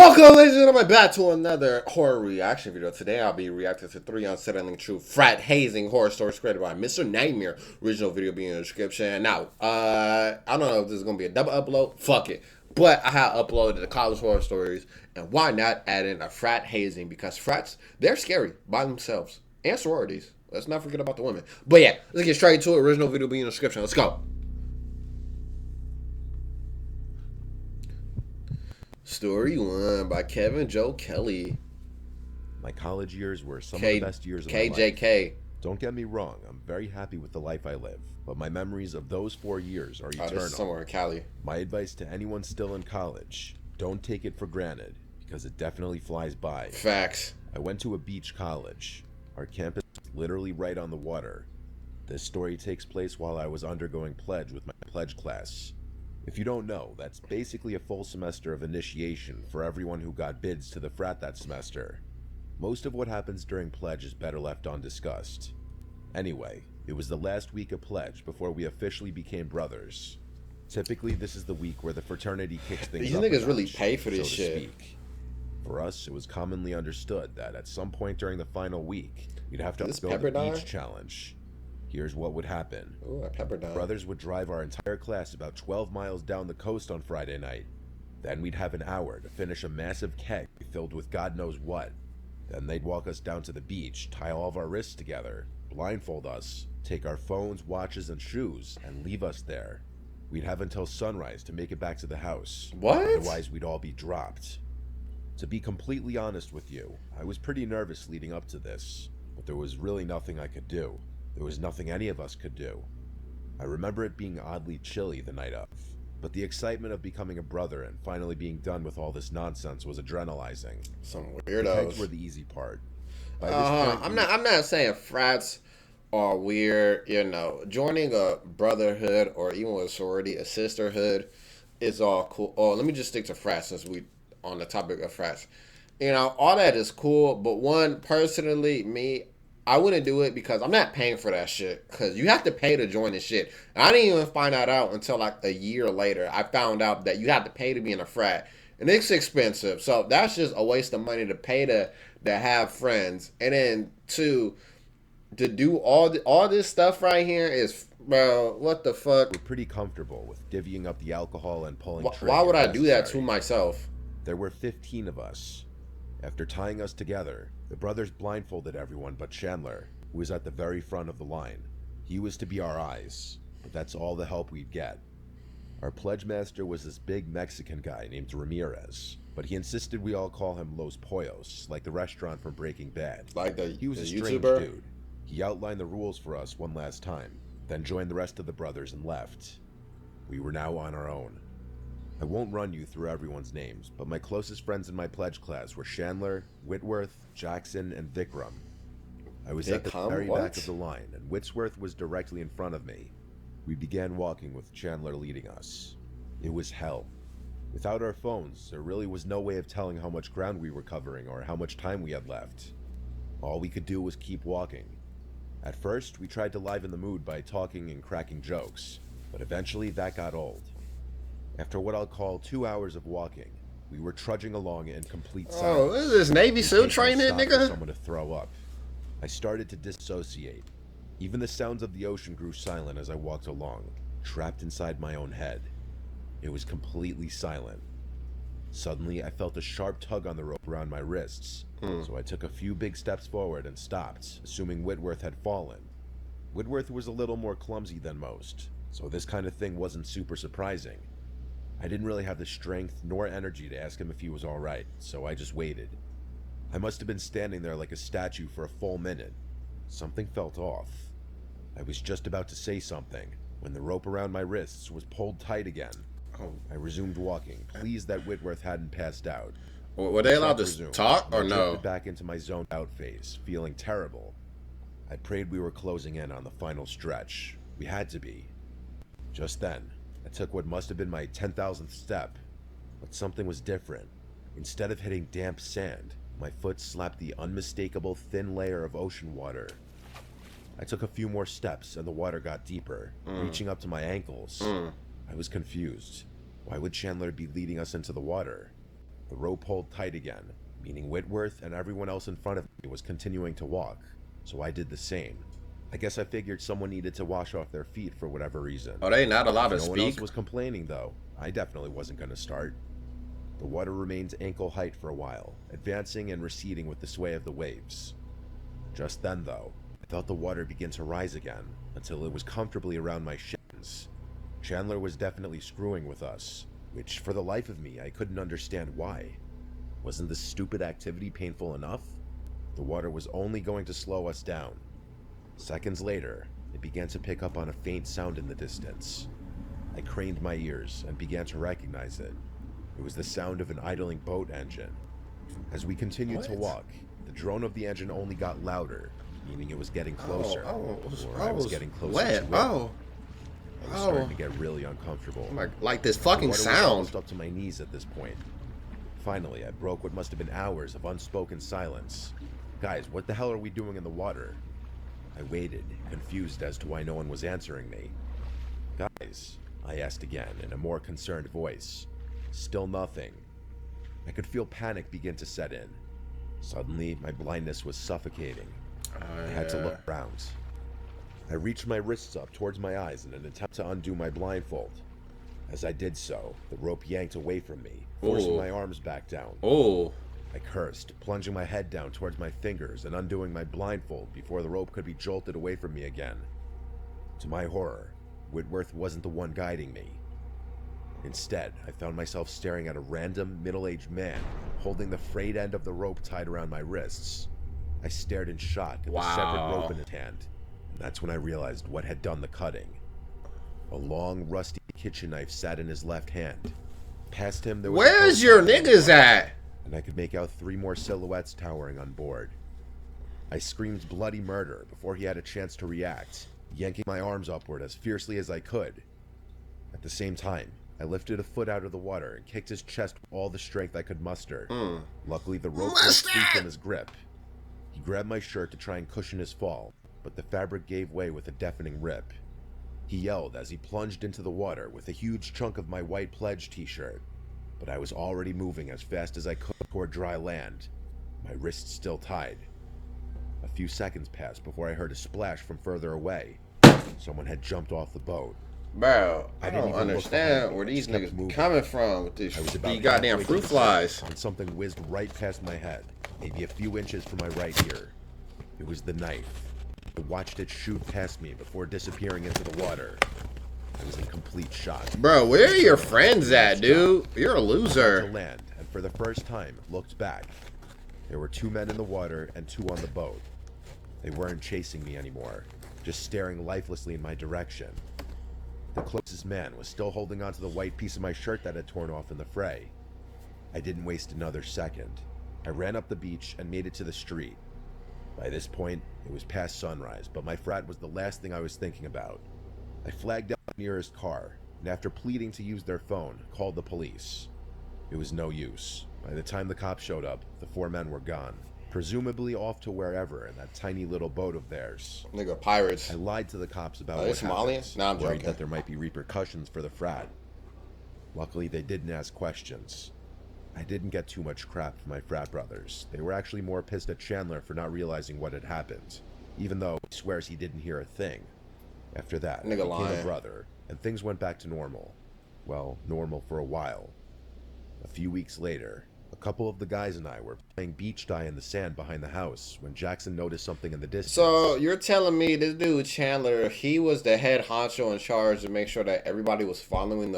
Welcome, ladies and gentlemen, back to another horror reaction video. Today, I'll be reacting to 3 unsettling true frat hazing horror stories created by Mr. Nightmare. Original video being in the description. Now, I don't know if this is going to be a double upload. Fuck it. But I have uploaded the college horror stories. And why not add in a frat hazing? Because frats, they're scary by themselves. And sororities. Let's not forget about the women. But yeah, let's get straight to it. Original video being in the description. Let's go. Story 1 by Kevin Joe Kelly. My college years were some of the best years of my life. KJK. Don't get me wrong, I'm very happy with the life I live, but my memories of those 4 years are eternal. This is somewhere in Cali. My advice to anyone still in college, don't take it for granted, because it definitely flies by. Facts. I went to a beach college. Our campus was literally right on the water. This story takes place while I was undergoing pledge with my pledge class. If you don't know, that's basically a full semester of initiation for everyone who got bids to the frat that semester. Most of what happens during pledge is better left undiscussed. Anyway, it was the last week of pledge before we officially became brothers. Typically, this is the week where the fraternity kicks things up. These niggas really pay for this shit. For us, it was commonly understood that at some point during the final week, we'd have to go the beach challenge. Here's what would happen. Ooh, a Pepperdine. Brothers would drive our entire class about 12 miles down the coast on Friday night. Then we'd have an hour to finish a massive keg filled with God knows what. Then they'd walk us down to the beach, tie all of our wrists together, blindfold us, take our phones, watches, and shoes, and leave us there. We'd have until sunrise to make it back to the house. What? Otherwise, we'd all be dropped. To be completely honest with you, I was pretty nervous leading up to this, but there was really nothing I could do. There was nothing any of us could do. I remember it being oddly chilly the night of, but the excitement of becoming a brother and finally being done with all this nonsense was adrenalizing. Some weirdos. The kegs were the easy part. I'm not saying frats are weird. You know, joining a brotherhood or even a sorority, a sisterhood, is all cool. Oh, let me just stick to frats since we on the topic of frats. You know, all that is cool, but one, personally, me, I wouldn't do it because I'm not paying for that shit. Because you have to pay to join this shit. And I didn't even find that out until like a year later. I found out that you have to pay to be in a frat. And it's expensive. So that's just a waste of money to pay to have friends. And then to do all this stuff right here is, bro, what the fuck? We're pretty comfortable with divvying up the alcohol and pulling trigger. Why would I do that to myself? There were 15 of us. After tying us together, the brothers blindfolded everyone but Chandler, who was at the very front of the line. He was to be our eyes, but that's all the help we'd get. Our pledge master was this big Mexican guy named Ramirez, but he insisted we all call him Los Pollos, like the restaurant from Breaking Bad. He was a strange YouTuber? Dude. He outlined the rules for us one last time, then joined the rest of the brothers and left. We were now on our own. I won't run you through everyone's names, but my closest friends in my pledge class were Chandler, Whitworth, Jackson, and Vikram. I was at the very back of the line, and Whitworth was directly in front of me. We began walking with Chandler leading us. It was hell. Without our phones, there really was no way of telling how much ground we were covering or how much time we had left. All we could do was keep walking. At first, we tried to liven the mood by talking and cracking jokes, but eventually that got old. After what I'll call 2 hours of walking, we were trudging along in complete silence. Oh, this is Navy SEAL training, nigga? Someone to throw up. I started to dissociate. Even the sounds of the ocean grew silent as I walked along, trapped inside my own head. It was completely silent. Suddenly, I felt a sharp tug on the rope around my wrists, so I took a few big steps forward and stopped, assuming Whitworth had fallen. Whitworth was a little more clumsy than most, so this kind of thing wasn't super surprising. I didn't really have the strength nor energy to ask him if he was alright, so I just waited. I must have been standing there like a statue for a full minute. Something felt off. I was just about to say something when the rope around my wrists was pulled tight again. I resumed walking, pleased that Whitworth hadn't passed out. Were they allowed to talk or no? I drifted back into my zoned out phase, feeling terrible. I prayed we were closing in on the final stretch. We had to be. Just then, I took what must have been my 10,000th step, but something was different. Instead of hitting damp sand, my foot slapped the unmistakable thin layer of ocean water. I took a few more steps and the water got deeper, reaching up to my ankles. I was confused. Why would Chandler be leading us into the water? The rope pulled tight again, meaning Whitworth and everyone else in front of me was continuing to walk, so I did the same. I guess I figured someone needed to wash off their feet for whatever reason. Are they not allowed to If no one else speak? was complaining, though, I definitely wasn't going to start. The water remained ankle height for a while, advancing and receding with the sway of the waves. Just then, though, I felt the water begin to rise again, until it was comfortably around my shins. Chandler was definitely screwing with us, which for the life of me I couldn't understand why. Wasn't this stupid activity painful enough? The water was only going to slow us down. Seconds later, it began to pick up on a faint sound in the distance. I craned my ears and began to recognize it. It was the sound of an idling boat engine. As we continued to walk, the drone of the engine only got louder, meaning it was getting closer. Or I was getting closer to it. I was starting to get really uncomfortable. Like this fucking The water was sound. almost up to my knees at this point. Finally, I broke what must have been hours of unspoken silence. Guys, what the hell are we doing in the water? I waited, confused as to why no one was answering me. Guys, I asked again in a more concerned voice. Still nothing. I could feel panic begin to set in. Suddenly, my blindness was suffocating. I had to look around. I reached my wrists up towards my eyes in an attempt to undo my blindfold. As I did so, the rope yanked away from me, forcing my arms back down. I cursed, plunging my head down towards my fingers and undoing my blindfold before the rope could be jolted away from me again. To my horror, Whitworth wasn't the one guiding me. Instead, I found myself staring at a random, middle-aged man holding the frayed end of the rope tied around my wrists. I stared in shock at the severed rope in his hand, and that's when I realized what had done the cutting. A long, rusty kitchen knife sat in his left hand. Past him, there was Where's your niggas at? and I could make out 3 more silhouettes towering on board. I screamed bloody murder before he had a chance to react, yanking my arms upward as fiercely as I could. At the same time, I lifted a foot out of the water and kicked his chest with all the strength I could muster. Luckily, the rope broke free from his grip. He grabbed my shirt to try and cushion his fall, but the fabric gave way with a deafening rip. He yelled as he plunged into the water with a huge chunk of my white pledge t-shirt, but I was already moving as fast as I could toward dry land, my wrists still tied. A few seconds passed before I heard a splash from further away. Someone had jumped off the boat. Bro, I didn't don't even look understand behind me. where I these just kept niggas moving. coming from with this I was about these goddamn halfway to fruit the flies. surface when something whizzed right past my head, maybe a few inches from my right ear. It was the knife. I watched it shoot past me before disappearing into the water. I was in complete shock. Bro, where are your friends at, dude? You're a To loser. land, and for the first time, looked back. There were 2 men in the water and 2 on the boat. They weren't chasing me anymore, just staring lifelessly in my direction. The closest man was still holding onto the white piece of my shirt that had torn off in the fray. I didn't waste another second. I ran up the beach and made it to the street. By this point, it was past sunrise, but my frat was the last thing I was thinking about. I flagged down the nearest car, and after pleading to use their phone, called the police. It was no use. By the time the cops showed up, the 4 men were gone, presumably off to wherever in that tiny little boat of theirs. Nigga, pirates. I lied to the cops about Are they what happened, Somalians? Nah, I'm worried joking. that there might be repercussions for the frat. Luckily, they didn't ask questions. I didn't get too much crap from my frat brothers. They were actually more pissed at Chandler for not realizing what had happened, even though he swears he didn't hear a thing. After that, I Nigga became lying. a brother, and things went back to normal. Well, normal for a while. A few weeks later, a couple of the guys and I were playing beach die in the sand behind the house when Jackson noticed something in the distance. So you're telling me this dude Chandler, he was the head honcho in charge to make sure that everybody was following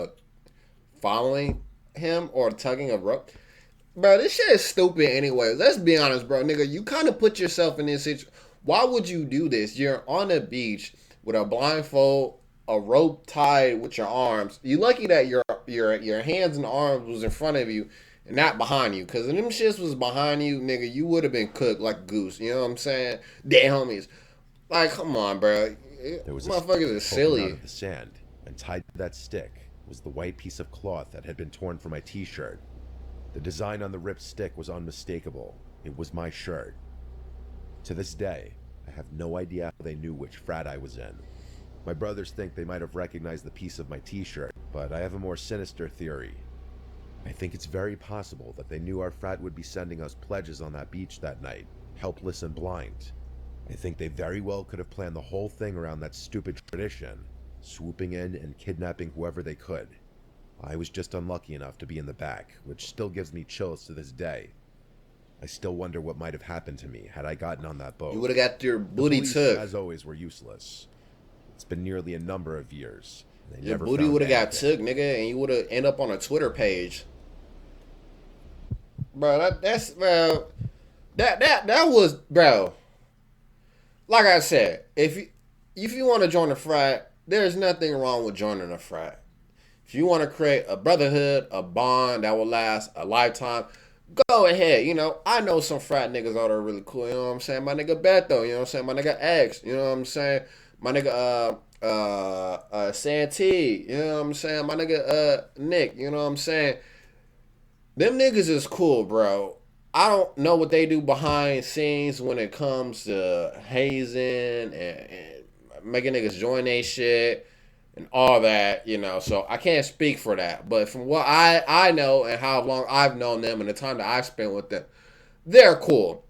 him or tugging a rope? Bro, this shit is stupid anyway. Let's be honest, bro. Nigga, you kind of put yourself in this situation. Why would you do this? You're on a beach with a blindfold, a rope tied with your arms. You lucky that your hands and arms was in front of you and not behind you. Because if them shits was behind you, nigga, you would have been cooked like a goose. You know what I'm saying? Dead homies. Like, come on, bro. There was Motherfuckers is stick poking out silly. of the sand, and tied to that stick was the white piece of cloth that had been torn from my t-shirt. The design on the ripped stick was unmistakable. It was my shirt. To this day, I have no idea how they knew which frat I was in. My brothers think they might have recognized the piece of my t-shirt, but I have a more sinister theory. I think it's very possible that they knew our frat would be sending us pledges on that beach that night, helpless and blind. I think they very well could have planned the whole thing around that stupid tradition, swooping in and kidnapping whoever they could. I was just unlucky enough to be in the back, which still gives me chills to this day. I still wonder what might have happened to me had I gotten on that boat. You would have got your The booty police, took. as always, were useless. It's been nearly a number of years. And they Your never booty found would have got anything. took, nigga, and you would have end up on a Twitter page. Bro, that's bro. That was, bro. Like I said, if you want to join a frat, there's nothing wrong with joining a frat. If you want to create a brotherhood, a bond that will last a lifetime, go ahead. You know, I know some frat niggas out there really cool. You know what I'm saying? My nigga Beto, you know what I'm saying? My nigga X, you know what I'm saying? My nigga Santee, you know what I'm saying? My nigga Nick, you know what I'm saying? Them niggas is cool, bro. I don't know what they do behind scenes when it comes to hazing and making niggas join they shit and all that, you know. So I can't speak for that. But from what I know and how long I've known them and the time that I've spent with them, they're cool.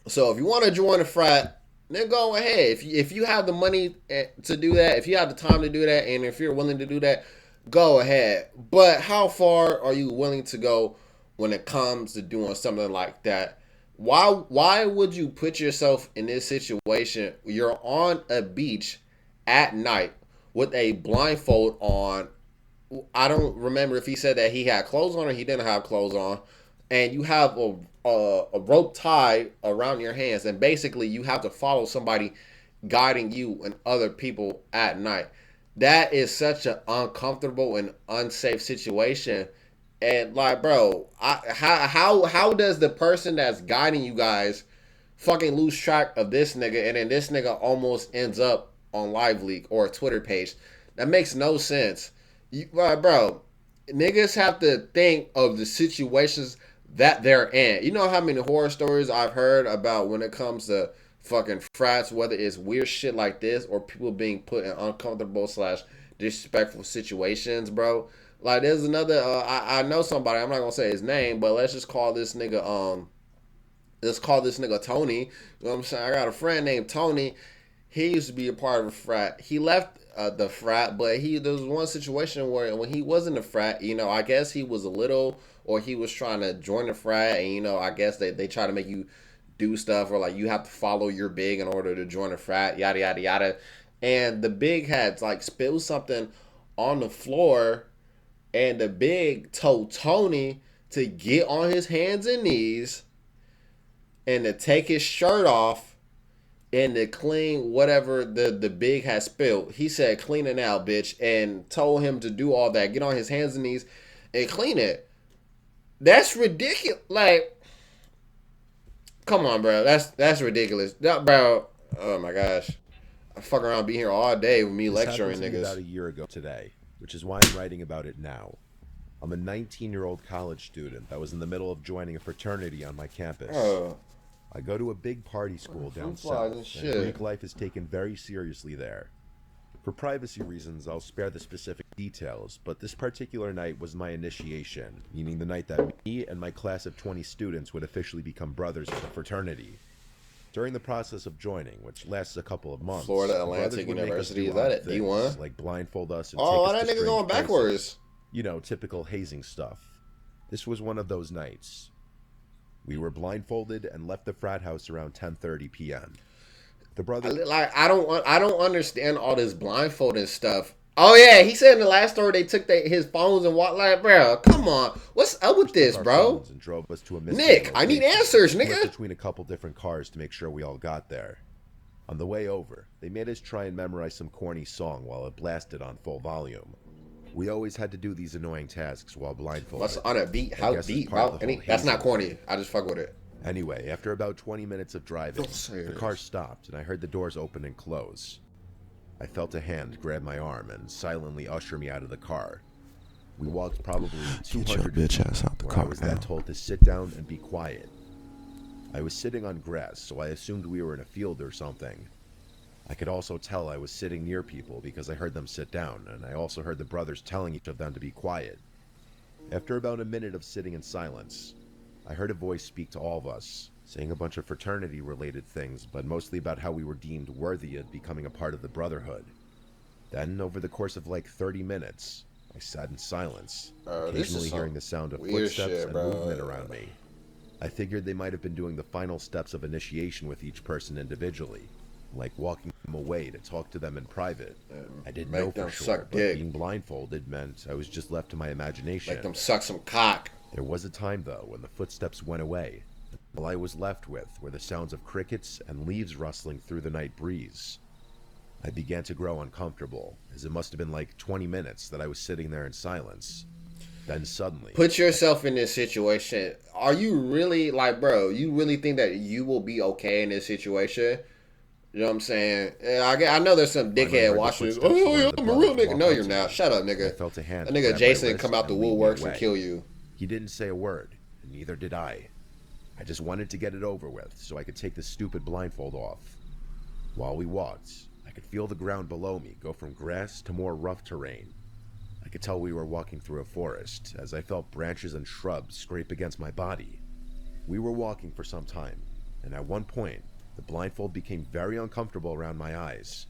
So if you want to join a frat, then go ahead. If you have the money to do that, if you have the time to do that, and if you're willing to do that, go ahead. But how far are you willing to go when it comes to doing something like that? Why would you put yourself in this situation? You're on a beach at night with a blindfold on. I don't remember if he said that he had clothes on or he didn't have clothes on, and you have a rope tied around your hands, and basically you have to follow somebody guiding you and other people at night. That is such an uncomfortable and unsafe situation. And like, bro, how does the person that's guiding you guys fucking lose track of this nigga, and then this nigga almost ends up on Live Leak or a Twitter page? That makes no sense. Bro, niggas have to think of the situations that they're in. You know how many horror stories I've heard about when it comes to fucking frats, whether it's weird shit like this or people being put in uncomfortable slash disrespectful situations, bro. Like there's another. I know somebody. I'm not gonna say his name, but let's just call this nigga. Let's call this nigga Tony. You know what I'm saying? I got a friend named Tony. He used to be a part of a frat. He left the frat, but there was one situation where when he was in the frat, you know, I guess he was a little, or he was trying to join the frat, and you know, I guess they try to make you do stuff, or like you have to follow your big in order to join a frat, yada yada yada. And the big had like spilled something on the floor, and the big told Tony to get on his hands and knees and to take his shirt off and to clean whatever the big had spilled. He said, "Clean it now, bitch," and told him to do all that. Get on his hands and knees and clean it. That's ridiculous. Like, come on, bro. That's ridiculous. Bro, oh my gosh. I fuck around be here all day with me This lecturing happened to me niggas. about a year ago today, which is why I'm writing about it now. I'm a 19-year-old college student that was in the middle of joining a fraternity on my campus. Oh, I go to a big party school down fruit flies south, and and shit. Greek life is taken very seriously there. For privacy reasons, I'll spare the specific details, but this particular night was my initiation, meaning the night that me and my class of 20 students would officially become brothers in the fraternity. During the process of joining, which lasts a couple of months, Florida the Atlantic brothers would make us University, do is that odd it? things, D1? like blindfold us and Oh, take why us that to nigga strange going places. backwards? You know, typical hazing stuff. This was one of those nights. We were blindfolded and left the frat house around 10:30 p.m. The brothers I don't understand all this blindfolding stuff. Oh yeah, he said in the last story they took his phones and walked like, bro, come on, what's up with took this, our bro? phones and drove us to a mystery Nick, I need location. answers, We went nigga. between a couple different cars to make sure we all got there. On the way over, they made us try and memorize some corny song while it blasted on full volume. We always had to do these annoying tasks while blindfolded. What's on a beat? I How guess it's deep, part of bro? the whole That's not hazing corny. thing. I just fuck with it. Anyway, after about 20 minutes of driving, Don't say the this. car stopped and I heard the doors open and close. I felt a hand grab my arm and silently usher me out of the car. We walked probably 200 bitch feet ass out the where car I was now. then told to sit down and be quiet. I was sitting on grass, so I assumed we were in a field or something. I could also tell I was sitting near people because I heard them sit down, and I also heard the brothers telling each of them to be quiet. After about a minute of sitting in silence, I heard a voice speak to all of us, saying a bunch of fraternity-related things, but mostly about how we were deemed worthy of becoming a part of the Brotherhood. Then, over the course of like 30 minutes, I sat in silence, occasionally hearing the sound of footsteps and movement around me. I figured they might have been doing the final steps of initiation with each person individually, like walking them away to talk to them in private. I didn't know for sure, but being blindfolded meant I was just left to my imagination. Make them suck some cock. There was a time, though, when the footsteps went away. All I was left with were the sounds of crickets and leaves rustling through the night breeze. I began to grow uncomfortable, as it must have been like 20 minutes that I was sitting there in silence. Then suddenly... Put yourself in this situation. Are you really, like, bro, you really think that you will be okay in this situation? You know what I'm saying? I know there's some dickhead watching this. Oh, yeah, I'm a real nigga. No, you're not. Shut up, nigga. I felt a hand. That nigga Jason come out the woodworks and kill you. He didn't say a word, and neither did I. I just wanted to get it over with so I could take the stupid blindfold off. While we walked, I could feel the ground below me go from grass to more rough terrain. I could tell we were walking through a forest, as I felt branches and shrubs scrape against my body. We were walking for some time, and at one point, the blindfold became very uncomfortable around my eyes.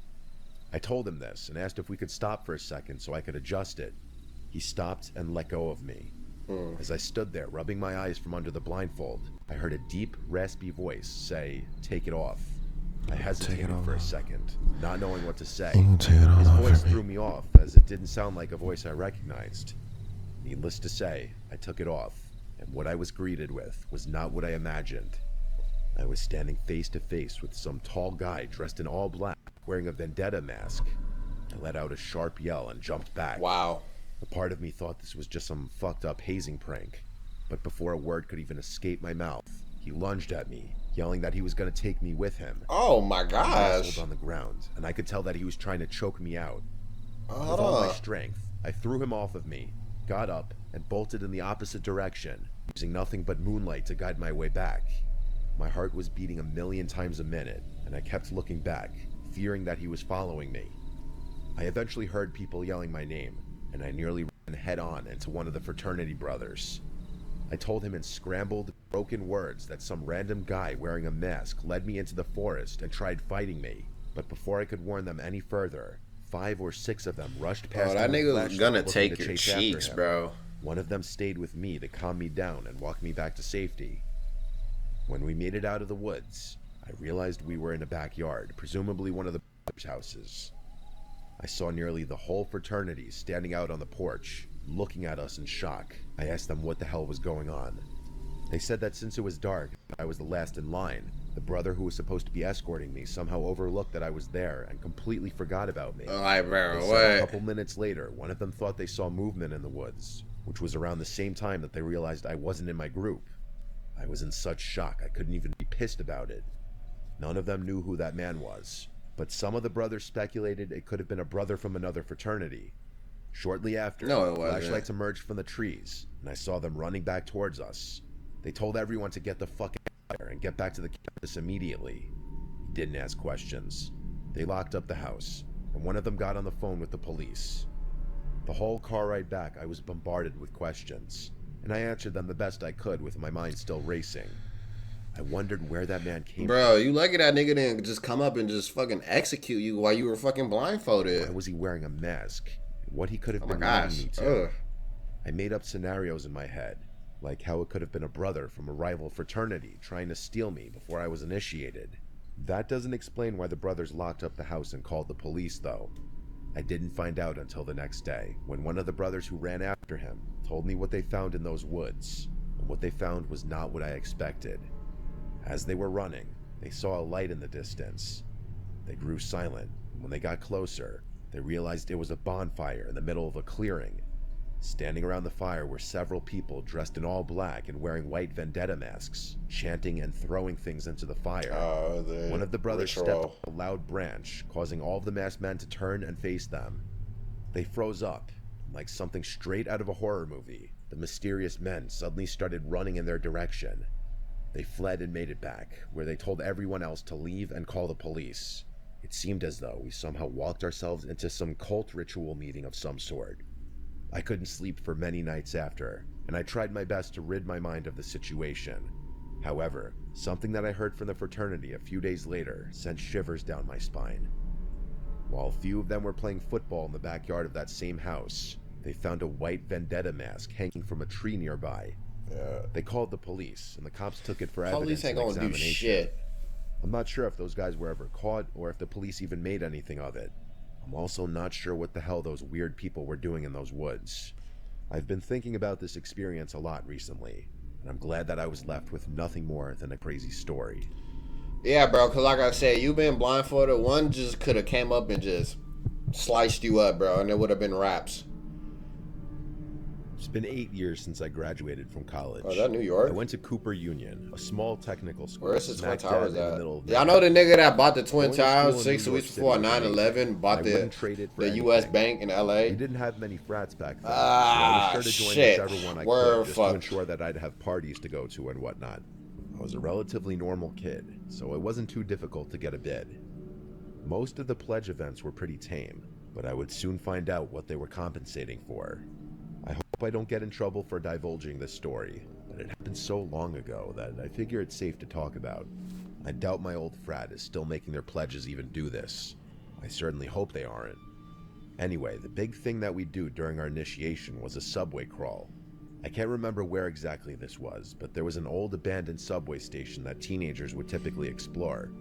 I told him this and asked if we could stop for a second so I could adjust it. He stopped and let go of me. As I stood there, rubbing my eyes from under the blindfold, I heard a deep, raspy voice say, "Take it off." I hesitated for a second, not knowing what to say. His voice threw me off, as it didn't sound like a voice I recognized. Needless to say, I took it off, and what I was greeted with was not what I imagined. I was standing face to face with some tall guy dressed in all black, wearing a vendetta mask. I let out a sharp yell and jumped back. Wow. A part of me thought this was just some fucked up hazing prank, but before a word could even escape my mouth, he lunged at me, yelling that he was going to take me with him. Oh my gosh. I wrestled on the ground, and I could tell that he was trying to choke me out. With all my strength, I threw him off of me, got up, and bolted in the opposite direction, using nothing but moonlight to guide my way back. My heart was beating 1,000,000 times a minute, and I kept looking back, fearing that he was following me. I eventually heard people yelling my name, and I nearly ran head-on into one of the fraternity brothers. I told him in scrambled, broken words that some random guy wearing a mask led me into the forest and tried fighting me, but before I could warn them any further, 5 or 6 of them rushed past me. That nigga was gonna take to your cheeks, bro. One of them stayed with me to calm me down and walk me back to safety. When we made it out of the woods, I realized we were in a backyard, presumably one of the brothers' houses. I saw nearly the whole fraternity standing out on the porch, looking at us in shock. I asked them what the hell was going on. They said that since it was dark, I was the last in line. The brother who was supposed to be escorting me somehow overlooked that I was there and completely forgot about me. A couple minutes later, one of them thought they saw movement in the woods, which was around the same time that they realized I wasn't in my group. I was in such shock I couldn't even be pissed about it. None of them knew who that man was, but some of the brothers speculated it could have been a brother from another fraternity. Shortly after, flashlights emerged from the trees, and I saw them running back towards us. They told everyone to get the fuck out of there and get back to the campus immediately. He didn't ask questions. They locked up the house, and one of them got on the phone with the police. The whole car ride back, I was bombarded with questions, and I answered them the best I could with my mind still racing. I wondered where that man came from. Bro, you lucky that nigga didn't just come up and just fucking execute you while you were fucking blindfolded. Why was he wearing a mask? What he could have been leading me to. I made up scenarios in my head, like how it could have been a brother from a rival fraternity trying to steal me before I was initiated. That doesn't explain why the brothers locked up the house and called the police, though. I didn't find out until the next day, when one of the brothers who ran after him told me what they found in those woods, and what they found was not what I expected. As they were running, they saw a light in the distance. They grew silent, and when they got closer, they realized it was a bonfire in the middle of a clearing. Standing around the fire were several people dressed in all black and wearing white vendetta masks, chanting and throwing things into the fire. One of the brothers stepped on a loud branch, causing all of the masked men to turn and face them. They froze up, like something straight out of a horror movie. The mysterious men suddenly started running in their direction. They fled and made it back, where they told everyone else to leave and call the police. It seemed as though we somehow walked ourselves into some cult ritual meeting of some sort. I couldn't sleep for many nights after, and I tried my best to rid my mind of the situation. However, something that I heard from the fraternity a few days later sent shivers down my spine. While a few of them were playing football in the backyard of that same house, they found a white vendetta mask hanging from a tree nearby. Yeah. They called the police, and the cops took it for Police evidence ain't and gonna do examination. shit. I'm not sure if those guys were ever caught or if the police even made anything of it. I'm also not sure what the hell those weird people were doing in those woods. I've been thinking about this experience a lot recently, and I'm glad that I was left with nothing more than a crazy story. Yeah, bro, because like I said, you been blindfolded. One just could have came up and just sliced you up, bro, and it would have been raps. It's been 8 years since I graduated from college. Oh, is that New York? I went to Cooper Union, a small technical school. Where's the Twin smack Towers dab in the at? middle of Y'all know the nigga that bought the Twin Going to school Towers in 6 New York weeks City before was amazing. 9/11? Bought I the wouldn't trade it for U.S. anything. Bank in L.A. We didn't have many frats back then, so I Ah, was sure to join shit. whichever one I We're could, just fucked. to ensure that I'd have parties to go to and whatnot. I was a relatively normal kid, so it wasn't too difficult to get a bid. Most of the pledge events were pretty tame, but I would soon find out what they were compensating for. I hope I don't get in trouble for divulging this story, but it happened so long ago that I figure it's safe to talk about. I doubt my old frat is still making their pledges even do this. I certainly hope they aren't. Anyway, the big thing that we do during our initiation was a subway crawl. I can't remember where exactly this was, but there was an old abandoned subway station that teenagers would typically explore.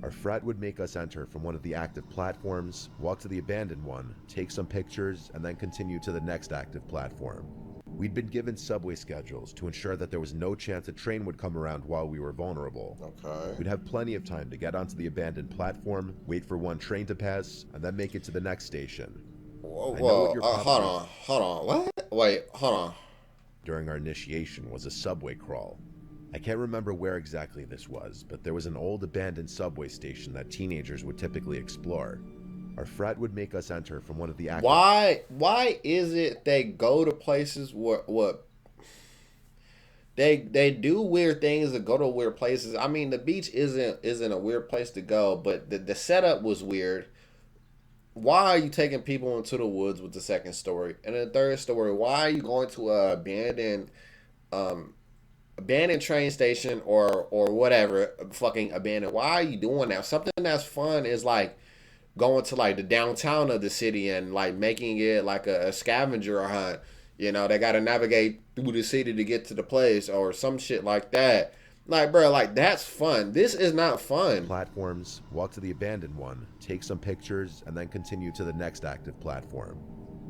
Our frat would make us enter from one of the active platforms, walk to the abandoned one, take some pictures, and then continue to the next active platform. We'd been given subway schedules to ensure that there was no chance a train would come around while we were vulnerable. Okay. We'd have plenty of time to get onto the abandoned platform, wait for one train to pass, and then make it to the next station. Whoa, I know what whoa. you're Hold on. What? Wait, hold on. During our initiation was a subway crawl. I can't remember where exactly this was, but there was an old abandoned subway station that teenagers would typically explore. Our frat would make us enter from one of the active... Why is it they go to places where what they do weird things and go to weird places? I mean, the beach isn't a weird place to go, but the setup was weird. Why are you taking people into the woods with the second story? And the third story, why are you going to a abandoned train station or whatever, fucking abandoned? Why are you doing that? Something that's fun is like going to like the downtown of the city and like making it like a scavenger hunt. You know, they got to navigate through the city to get to the place or some shit like that. Like, bro, like that's fun. This is not fun. platforms, walk to the abandoned one, take some pictures, and then continue to the next active platform.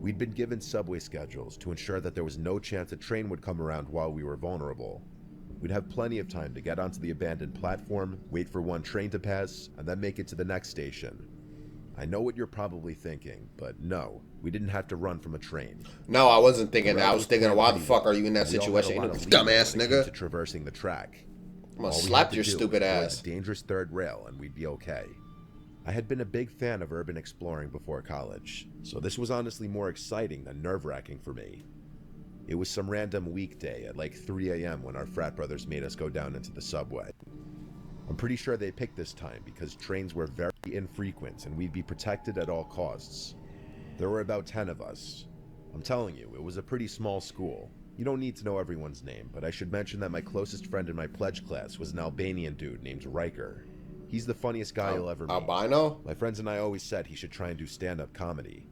We'd been given subway schedules to ensure that there was no chance a train would come around while we were vulnerable. We'd have plenty of time to get onto the abandoned platform, wait for one train to pass, and then make it to the next station. I know what you're probably thinking, but no, we didn't have to run from a train. No, I wasn't thinking that. I was thinking, why the fuck are you in that We all had a situation? lot of Dumbass leeway when it came nigga. to traversing the track. I'm gonna All we slap had to your do stupid was avoid ass. the dangerous third rail and we'd be okay. I had been a big fan of urban exploring before college, so this was honestly more exciting than nerve-wracking for me. It was some random weekday at like 3 a.m. when our frat brothers made us go down into the subway. I'm pretty sure they picked this time because trains were very infrequent and we'd be protected at all costs. There were about 10 of us. I'm telling you, it was a pretty small school. You don't need to know everyone's name, but I should mention that my closest friend in my pledge class was an Albanian dude named Riker. He's the funniest guy you'll ever meet. Albino? My friends and I always said he should try and do stand-up comedy.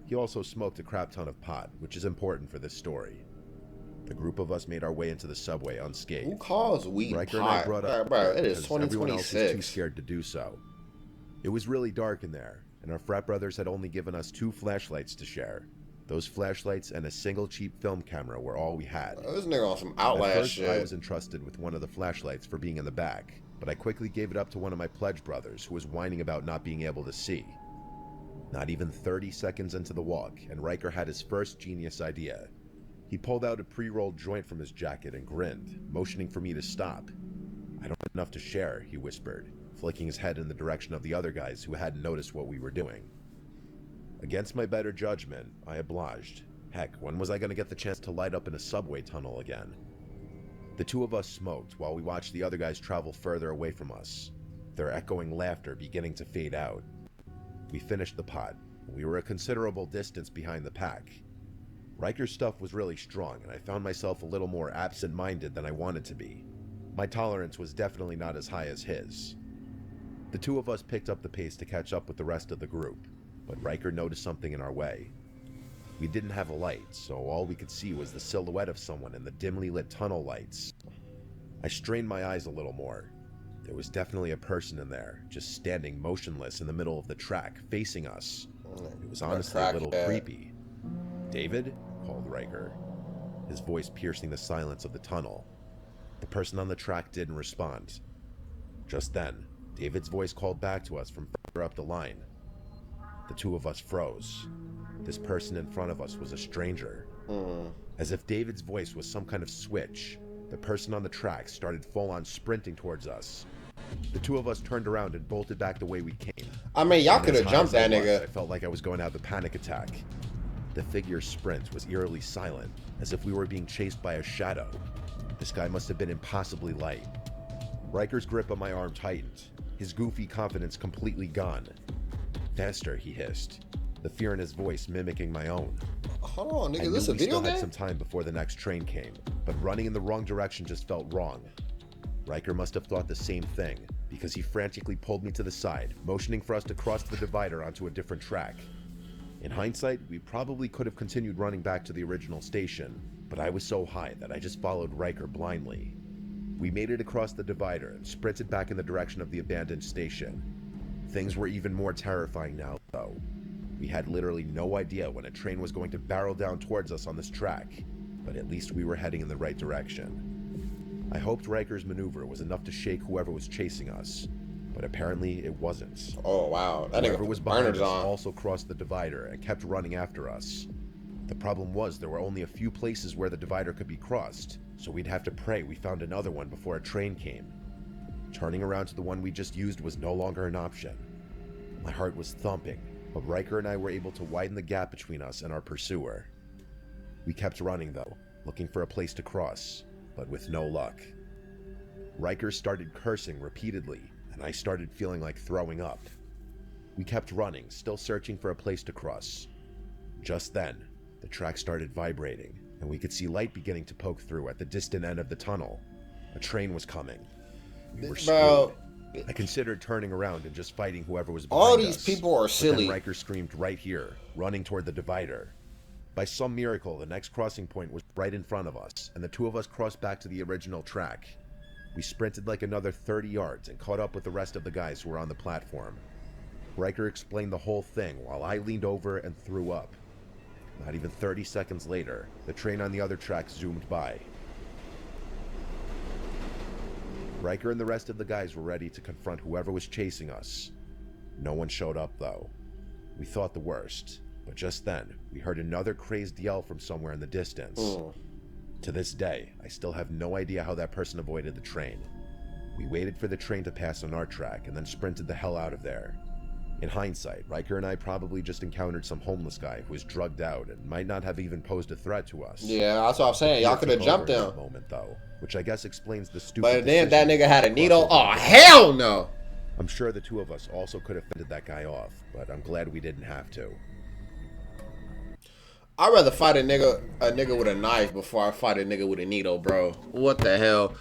He also smoked a crap ton of pot, which is important for this story. The group of us made our way into the subway unscathed. Who calls weed Riker and I pot? brought up Bro, it is because everyone else was too 2026. scared to do so. It was really dark in there, and our frat brothers had only given us 2 flashlights to share. Those flashlights and a single cheap film camera were all we had. This nigga on some At Outlast first, shit. I was entrusted with one of the flashlights for being in the back, but I quickly gave it up to one of my pledge brothers who was whining about not being able to see. Not even 30 seconds into the walk, and Riker had his first genius idea. He pulled out a pre-rolled joint from his jacket and grinned, motioning for me to stop. "I don't have enough to share," he whispered, flicking his head in the direction of the other guys who hadn't noticed what we were doing. Against my better judgment, I obliged. Heck, when was I going to get the chance to light up in a subway tunnel again? The 2 of us smoked while we watched the other guys travel further away from us, their echoing laughter beginning to fade out. We finished the pot. We were a considerable distance behind the pack. Riker's stuff was really strong, and I found myself a little more absent-minded than I wanted to be. My tolerance was definitely not as high as his. The two of us picked up the pace to catch up with the rest of the group, but Riker noticed something in our way. We didn't have a light, so all we could see was the silhouette of someone in the dimly lit tunnel lights. I strained my eyes a little more. There was definitely a person in there, just standing motionless in the middle of the track, facing us. It was honestly a little creepy. "David?" called Riker, his voice piercing the silence of the tunnel. The person on the track didn't respond. Just then, David's voice called back to us from further up the line. The two of us froze. This person in front of us was a stranger. As if David's voice was some kind of switch, the person on the track started full-on sprinting towards us. The two of us turned around and bolted back the way we came. I mean, y'all could have jumped that nigga. I felt like I was going to have a panic attack. The figure's sprint was eerily silent, as if we were being chased by a shadow. This guy must have been impossibly light. Riker's grip on my arm tightened, his goofy confidence completely gone. "Faster," he hissed, the fear in his voice mimicking my own. Hold on, nigga, this a video game? I still had some time before the next train came, but running in the wrong direction just felt wrong. Riker must have thought the same thing, because he frantically pulled me to the side, motioning for us to cross the divider onto a different track. In hindsight, we probably could have continued running back to the original station, but I was so high that I just followed Riker blindly. We made it across the divider and sprinted back in the direction of the abandoned station. Things were even more terrifying now, though. We had literally no idea when a train was going to barrel down towards us on this track, but at least we were heading in the right direction. I hoped Riker's maneuver was enough to shake whoever was chasing us, but apparently it wasn't. Oh wow, that whoever nigga was behind us also crossed the divider and kept running after us. The problem was there were only a few places where the divider could be crossed, so we'd have to pray we found another one before a train came. Turning around to the one we just used was no longer an option. My heart was thumping, but Riker and I were able to widen the gap between us and our pursuer. We kept running though, looking for a place to cross, but with no luck. Riker started cursing repeatedly, and I started feeling like throwing up. We kept running, still searching for a place to cross. Just then, the track started vibrating, and we could see light beginning to poke through at the distant end of the tunnel. A train was coming. We were screwed. I considered turning around and just fighting whoever was behind us. All these people are silly. But then Riker screamed right here, running toward the divider. By some miracle, the next crossing point was right in front of us, and the two of us crossed back to the original track. We sprinted like another 30 yards and caught up with the rest of the guys who were on the platform. Riker explained the whole thing while I leaned over and threw up. Not even 30 seconds later, the train on the other track zoomed by. Riker and the rest of the guys were ready to confront whoever was chasing us. No one showed up though. We thought the worst, but just then, we heard another crazed yell from somewhere in the distance. To this day, I still have no idea how that person avoided the train. We waited for the train to pass on our track and then sprinted the hell out of there. In hindsight, Riker and I probably just encountered some homeless guy who was drugged out and might not have even posed a threat to us. Yeah, that's what I'm saying. Y'all could have jumped him. That moment though, which I guess explains the stupid. But then that nigga had a needle. Oh hell no! I'm sure the two of us also could have fended that guy off, but I'm glad we didn't have to. I'd rather fight a nigga with a knife before I fight a nigga with a needle, bro. What the hell?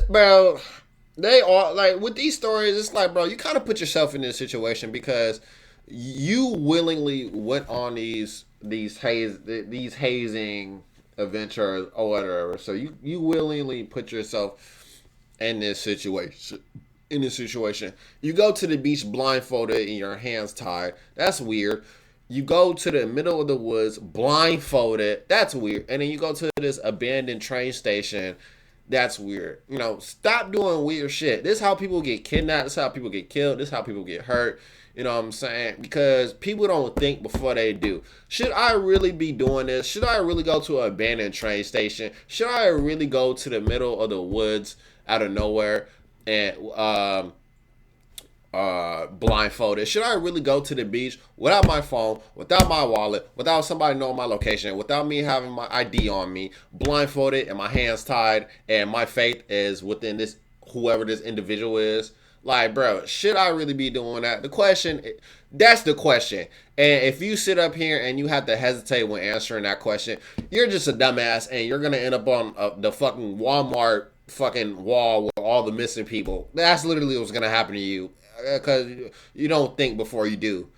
Bro, they are like with these stories. It's like, bro, you kind of put yourself in this situation because you willingly went on these hazing adventures or whatever. So you willingly put yourself in this situation. You go to the beach blindfolded and your hands tied. That's weird. You go to the middle of the woods blindfolded. That's weird. And then you go to this abandoned train station. That's weird. You know, stop doing weird shit. This is how people get kidnapped. This is how people get killed. This is how people get hurt. You know what I'm saying? Because people don't think before they do. Should I really be doing this? Should I really go to an abandoned train station? Should I really go to the middle of the woods out of nowhere and blindfolded? Should I really go to the beach without my phone, without my wallet, without somebody knowing my location, without me having my ID on me, blindfolded and my hands tied, and my faith is within this whoever this individual is? Like, bro, should I really be doing that? That's the question. And if you sit up here and you have to hesitate when answering that question, you're just a dumbass, and you're gonna end up on the fucking Walmart fucking wall with all the missing people. That's literally what's gonna happen to you, because you don't think before you do.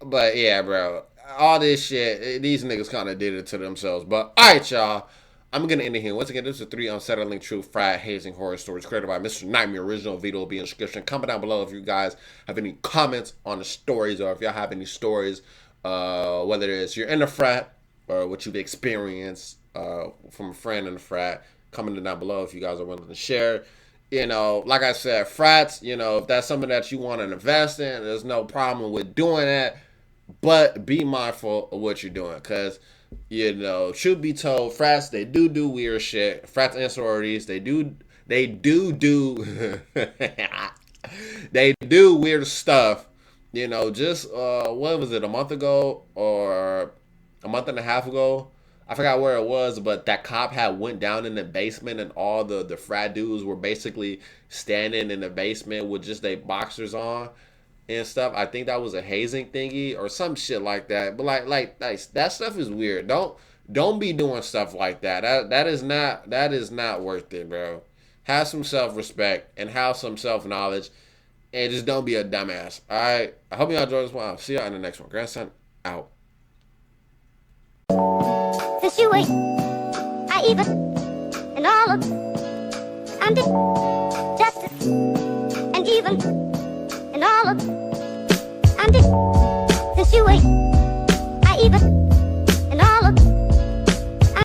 But yeah, bro, all this shit, these niggas kind of did it to themselves. But all right, y'all. I'm gonna end it here. Once again, this is 3 unsettling true frat hazing horror stories created by Mr. Nightmare. Original video will be in the description. Comment down below if you guys have any comments on the stories, or if y'all have any stories, whether it's you're in the frat or what you've experienced from a friend in the frat. Comment down below if you guys are willing to share. You know, like I said, frats, you know, if that's something that you want to invest in, there's no problem with doing that. But be mindful of what you're doing, because, you know, truth be told, frats, they do weird shit. Frats and sororities, they do they do weird stuff. You know, just what was it, a month ago or a month and a half ago? I forgot where it was, but that cop had went down in the basement, and all the frat dudes were basically standing in the basement with just their boxers on and stuff. I think that was a hazing thingy or some shit like that. But like that stuff is weird. Don't be doing stuff like that. That is not worth it, bro. Have some self-respect and have some self-knowledge, and just don't be a dumbass. All right. I hope y'all enjoyed this one. I'll see y'all in the next one. Grandson out. Since you ain't, I even, and all of, and the justice, and even, and all of, and the